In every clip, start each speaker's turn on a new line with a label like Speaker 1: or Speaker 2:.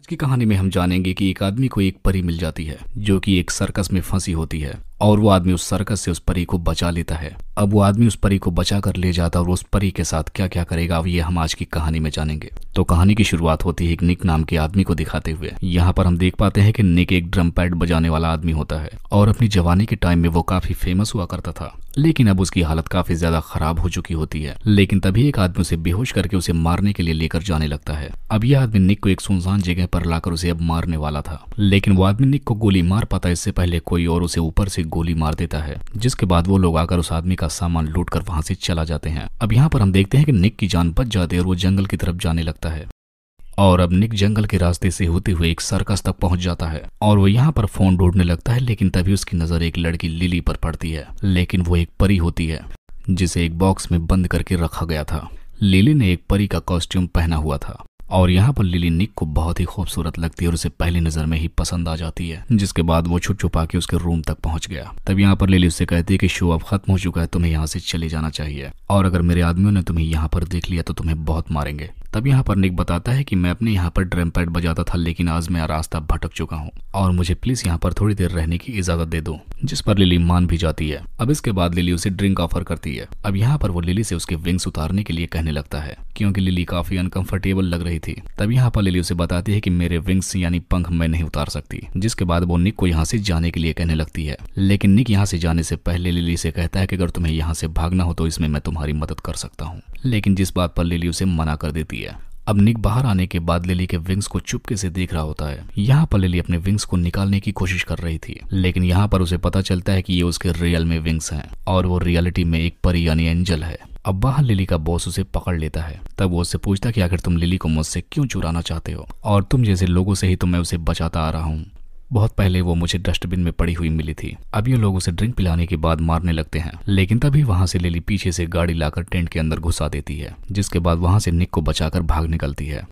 Speaker 1: आज की कहानी में हम जानेंगे कि एक आदमी को एक परी मिल जाती है जो कि एक सर्कस में फंसी होती है और वो आदमी उस सर्कस से उस परी को बचा लेता है। अब वो आदमी उस परी को बचा कर ले जाता है और उस परी के साथ क्या क्या करेगा अब ये हम आज की कहानी में जानेंगे। तो कहानी की शुरुआत होती है एक निक नाम के आदमी को दिखाते हुए। यहाँ पर हम देख पाते हैं कि निक एक ड्रम पैड बजाने वाला आदमी होता है और अपनी जवानी के टाइम में वो काफी फेमस हुआ करता था, लेकिन अब उसकी हालत काफी ज्यादा खराब हो चुकी होती है। लेकिन तभी एक आदमी उसे बेहोश करके उसे मारने के लिए लेकर जाने लगता है। अब यह आदमी निक को एक सुनसान जगह पर लाकर उसे अब मारने वाला था, लेकिन वो आदमी निक को गोली मार पाता इससे पहले कोई और उसे ऊपर से गोली मार देता है, जिसके बाद वो लोग आकर उस आदमी का सामान लूट कर वहां से चला जाते हैं। अब यहाँ पर हम देखते हैं कि निक की जान बच जाती है और वो जंगल की तरफ जाने लगता है। और अब निक जंगल के रास्ते से होते हुए एक सर्कस तक पहुंच जाता है और वो यहाँ पर फोन ढूंढने लगता है, लेकिन तभी उसकी नजर एक लड़की लिली पर पड़ती है, लेकिन वो एक परी होती है जिसे एक बॉक्स में बंद करके रखा गया था। लिली ने एक परी का कॉस्ट्यूम पहना हुआ था और यहाँ पर लिली निक को बहुत ही खूबसूरत लगती है और उसे पहली नजर में ही पसंद आ जाती है, जिसके बाद वो छुप छुपा के उसके रूम तक पहुंच गया। तब यहाँ पर लिली उससे कहती है कि शो अब खत्म हो चुका है, तुम्हें यहाँ से चले जाना चाहिए और अगर मेरे आदमियों ने तुम्हें यहाँ पर देख लिया तो तुम्हें बहुत मारेंगे। तब यहाँ पर निक बताता है कि मैं अपने यहाँ पर ड्रम पैड बजाता था, लेकिन आज मैं रास्ता भटक चुका हूँ और मुझे प्लीज यहाँ पर थोड़ी देर रहने की इजाजत दे दो, जिस पर लिली मान भी जाती है। अब इसके बाद लिली उसे ड्रिंक ऑफर करती है। अब यहाँ पर वो लिली से उसके विंग्स उतारने के लिए कहने लगता है क्योंकि लिली काफी अनकंफर्टेबल लग रही थी। तब यहाँ पर लिली उसे बताती है कि मेरे विंग्स यानी पंख मैं नहीं उतार सकती, जिसके बाद वो निक को यहाँ से जाने के लिए कहने लगती है। लेकिन निक यहाँ से जाने से पहले लिली से कहता है कि अगर तुम्हें यहाँ से भागना हो तो इसमें मैं तुम्हारी मदद कर सकता हूँ, लेकिन जिस बात पर लिली उसे मना कर देती है। अब निक बाहर आने के बाद लिली के विंग्स को चुपके से देख रहा होता है। यहाँ पर लिली अपने विंग्स को निकालने की कोशिश कर रही थी, लेकिन यहाँ पर उसे पता चलता है कि ये उसके रियल में विंग्स हैं और वो रियलिटी में एक परी यानी एंजल है। अब बाहर लिली का बॉस उसे पकड़ लेता है। तब वो उससे पूछता कि आखिर तुम लिली को मुझसे क्यों चुराना चाहते हो, और तुम जैसे लोगों से ही तो मैं उसे बचाता आ रहा हूँ। बहुत पहले वो मुझे डस्टबिन में पड़ी हुई मिली थी। अब ये लोग उसे ड्रिंक पिलाने के बाद मारने लगते हैं, लेकिन तभी वहां से लिली पीछे से गाड़ी लाकर टेंट के अंदर घुसा देती है, जिसके बाद वहां से निक को बचाकर भाग निकलती है।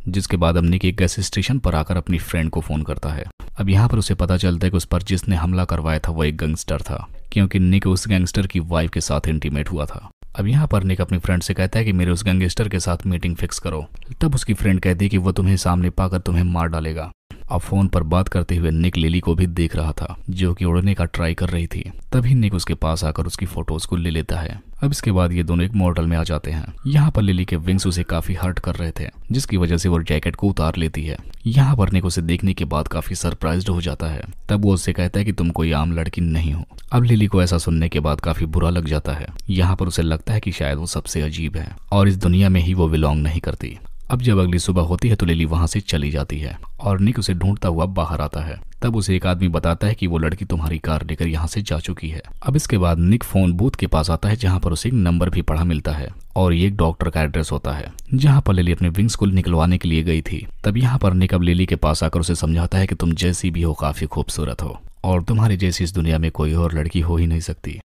Speaker 1: जिसके बाद अब निक एक गैस स्टेशन पर आकर अपनी फ्रेंड को फोन करता है। अब यहाँ पर उसे पता चलता है कि उस पर जिसने हमला करवाया था वो एक गैंगस्टर था, क्योंकि निक उस गैंगस्टर की वाइफ के साथ इंटीमेट हुआ था। अब यहाँ पर निक अपनी फ्रेंड से कहता है कि मेरे उस गैंगस्टर के साथ मीटिंग फिक्स करो। तब उसकी फ्रेंड कहती है कि वो तुम्हें सामने पाकर तुम्हें मार डालेगा। अब फोन पर बात करते हुए निक लिली को भी देख रहा था जो कि उड़ने का ट्राई कर रही थी। तभी निक उसके पास आकर उसकी फोटोज को ले लेता है। अब इसके बाद ये दोनों एक मॉडल में आ जाते हैं। यहाँ पर लिली के विंग्स उसे काफी हर्ट कर रहे थे, जिसकी वजह से वो जैकेट को उतार लेती है। यहाँ पर निक उसे देखने के बाद काफी सरप्राइज्ड हो जाता है। तब वो उससे कहता है कि तुम कोई आम लड़की नहीं हो। अब लिली को ऐसा सुनने के बाद काफी बुरा लग जाता है। यहाँ पर उसे लगता है कि शायद वो सबसे अजीब है और इस दुनिया में ही वो बिलोंग नहीं करती। अब जब अगली सुबह होती है तो लिली वहां से चली जाती है और निक उसे ढूंढता हुआ बाहर आता है। तब उसे एक आदमी बताता है कि वो लड़की तुम्हारी कार लेकर यहाँ से जा चुकी है। अब इसके बाद निक फोन बूथ के पास आता है जहाँ पर उसे एक नंबर भी पढ़ा मिलता है और ये एक डॉक्टर का एड्रेस होता है जहाँ पर लिली अपने विंग्स को निकलवाने के लिए गई थी। तब यहाँ पर निक अब लिली के पास आकर उसे समझाता है कि तुम जैसी भी हो काफी खूबसूरत हो और तुम्हारी जैसी इस दुनिया में कोई और लड़की हो ही नहीं सकती।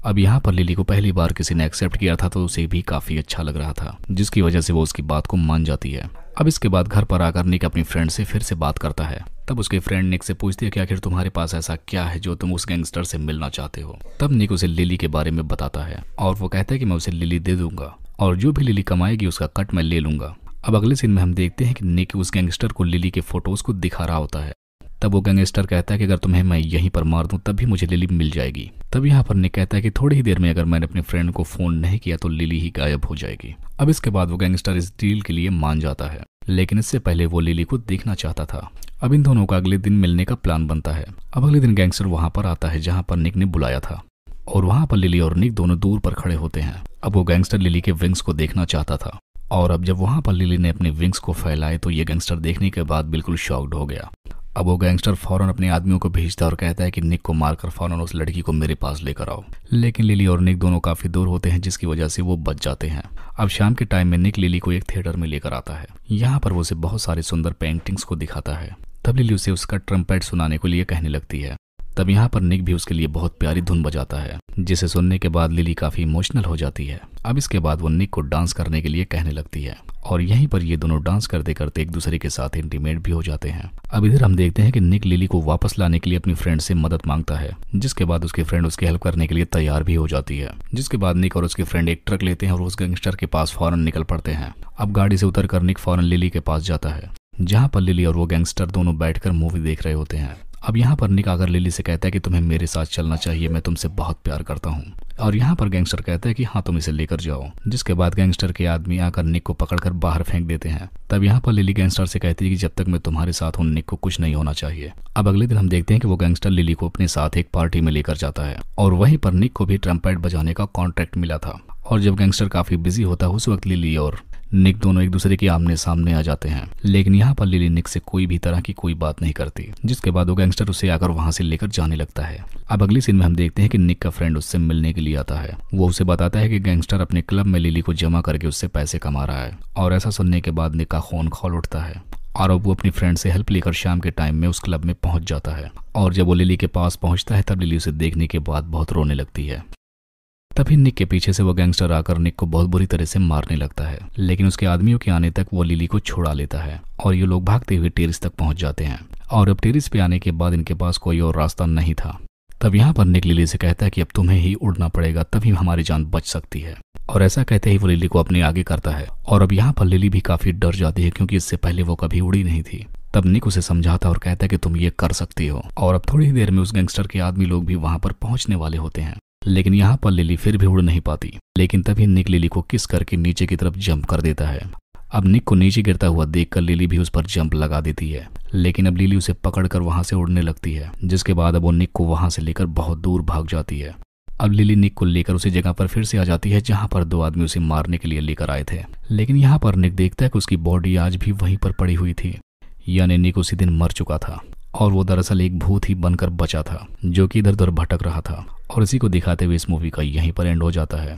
Speaker 1: अब यहाँ पर लिली को पहली बार किसी ने एक्सेप्ट किया था तो उसे भी काफी अच्छा लग रहा था, जिसकी वजह से वो उसकी बात को मान जाती है। अब इसके बाद घर पर आकर निक अपनी फ्रेंड से फिर से बात करता है। तब उसके फ्रेंड निक से पूछती है कि आखिर तुम्हारे पास ऐसा क्या है जो तुम उस गैंगस्टर से मिलना चाहते हो। तब निक उसे लिली के बारे में बताता है और वो कहता है कि मैं उसे लिली दे दूंगा और जो भी लिली कमाएगी उसका कट मैं ले लूंगा। अब अगले सीन में हम देखते हैं कि निक उस गैंगस्टर को लिली के फोटोज को दिखा रहा होता है। तब वो गैंगस्टर कहता है कि अगर तुम्हें मैं यहीं पर मार दूं तब भी मुझे लिली मिल जाएगी। तब यहाँ पर निक कहता है कि थोड़ी ही देर में अगर मैंने अपने फ्रेंड को फोन नहीं किया तो लिली ही गायब हो जाएगी। अब इसके बाद वो गैंगस्टर इस डील के लिए मान जाता है, लेकिन इससे पहले वो लिली को देखना चाहता था। अब इन दोनों का अगले दिन मिलने का प्लान बनता है। अब अगले दिन गैंगस्टर वहां पर आता है जहाँ पर निक ने बुलाया था और वहां पर लिली और निक दोनों दूर पर खड़े होते हैं। अब वो गैंगस्टर लिली के विंग्स को देखना चाहता था और अब जब वहां पर लिली ने अपने विंग्स को फैलाए तो ये गैंगस्टर देखने के बाद बिल्कुल शॉक्ड हो गया। अब वो गैंगस्टर फौरन अपने आदमियों को भेजता और कहता है कि निक को मारकर फौरन उस लड़की को मेरे पास लेकर आओ। लेकिन लिली और निक दोनों काफी दूर होते हैं, जिसकी वजह से वो बच जाते हैं। अब शाम के टाइम में निक लिली को एक थिएटर में लेकर आता है। यहाँ पर वो उसे बहुत सारे सुंदर पेंटिंग्स को दिखाता है। तब लिली उसे उसका ट्रम्पेट सुनाने के लिए कहने लगती है। तब यहाँ पर निक भी उसके लिए बहुत प्यारी धुन बजाता है, जिसे सुनने के बाद लिली काफी इमोशनल हो जाती है। अब इसके बाद वो निक को डांस करने के लिए कहने लगती है और यहीं पर ये दोनों डांस करते करते एक दूसरे के साथ इंटीमेट भी हो जाते हैं। अब इधर हम देखते हैं कि निक लिली को वापस लाने के लिए अपनी फ्रेंड से मदद मांगता है, जिसके बाद उसकी फ्रेंड उसकी हेल्प करने के लिए तैयार भी हो जाती है। जिसके बाद निक और उसकी फ्रेंड एक ट्रक लेते हैं और उस गैंगस्टर के पास फौरन निकल पड़ते हैं। अब गाड़ी से उतर कर निक फौरन लिली के पास जाता है, जहाँ पर लिली और वो गैंगस्टर दोनों बैठकर मूवी देख रहे होते हैं। अब यहाँ पर निक आकर लिली से कहता है कि तुम्हें मेरे साथ चलना चाहिए, मैं तुमसे बहुत प्यार करता हूँ। और यहाँ पर गैंगस्टर कहता है कि हाँ तुम इसे लेकर जाओ, जिसके बाद गैंगस्टर के आदमी आकर निक को पकड़कर बाहर फेंक देते हैं। तब यहाँ पर लिली गैंगस्टर से कहती है कि जब तक मैं तुम्हारे साथ हूँ निक को कुछ नहीं होना चाहिए। अब अगले दिन हम देखते हैं कि वो गैंगस्टर लिली को अपने साथ एक पार्टी में लेकर जाता है और वहीं पर निक को भी ट्रम्पेट बजाने का कॉन्ट्रैक्ट मिला था। और जब गैंगस्टर काफी बिजी होता है उस वक्त लिली और निक दोनों एक दूसरे के आमने सामने आ जाते हैं, लेकिन यहाँ पर लिली निक से कोई भी तरह की कोई बात नहीं करती, जिसके बाद वो गैंगस्टर उसे आकर वहां से लेकर जाने लगता है। अब अगली सीन में हम देखते हैं कि निक का फ्रेंड उससे मिलने के लिए आता है। वो उसे बताता है कि गैंगस्टर अपने क्लब में लिली को जमा करके उससे पैसे कमा रहा है। और ऐसा सुनने के बाद निक का खून खौल उठता है और अब वो अपनी फ्रेंड से हेल्प लेकर शाम के टाइम में उस क्लब में पहुंच जाता है। और जब वो लिली के पास पहुंचता है तब लिली उसे देखने के बाद बहुत रोने लगती है। तभी निक के पीछे से वो गैंगस्टर आकर निक को बहुत बुरी तरह से मारने लगता है, लेकिन उसके आदमियों के आने तक वो लिली को छुड़ा लेता है और ये लोग भागते हुए टेरिस तक पहुंच जाते हैं। और अब टेरिस पे आने के बाद इनके पास कोई और रास्ता नहीं था। तब यहाँ पर निक लिली से कहता है कि अब तुम्हें ही उड़ना पड़ेगा, तभी हमारी जान बच सकती है। और ऐसा कहते ही वो लिली को अपने आगे करता है। और अब यहाँ पर लिली भी काफी डर जाती है क्योंकि इससे पहले वो कभी उड़ी नहीं थी। तब निक उसे समझाता और कहता है कि तुम ये कर सकती हो। और अब थोड़ी देर में उस गैंगस्टर के आदमी लोग भी वहां पर पहुंचने वाले होते हैं, लेकिन यहाँ पर लिली फिर भी उड़ नहीं पाती। लेकिन तभी निक लिली को किस करके नीचे की तरफ जंप कर देता है। अब निक को नीचे गिरता हुआ देखकर लिली भी उस पर जंप लगा देती है, लेकिन अब लिली उसे पकड़कर वहां से उड़ने लगती है, जिसके बाद अब वो निक को वहां से लेकर बहुत दूर भाग जाती है। अब लिली निक को लेकर उसी जगह पर फिर से आ जाती है जहां पर दो आदमी उसे मारने के लिए लेकर आए थे। लेकिन यहाँ पर निक देखता है कि उसकी बॉडी आज भी वहीं पर पड़ी हुई थी, यानी निक उसी दिन मर चुका था और वो दरअसल एक भूत ही बनकर बचा था जो कि इधर उधर भटक रहा था। और इसी को दिखाते हुए इस मूवी का यहीं पर एंड हो जाता है।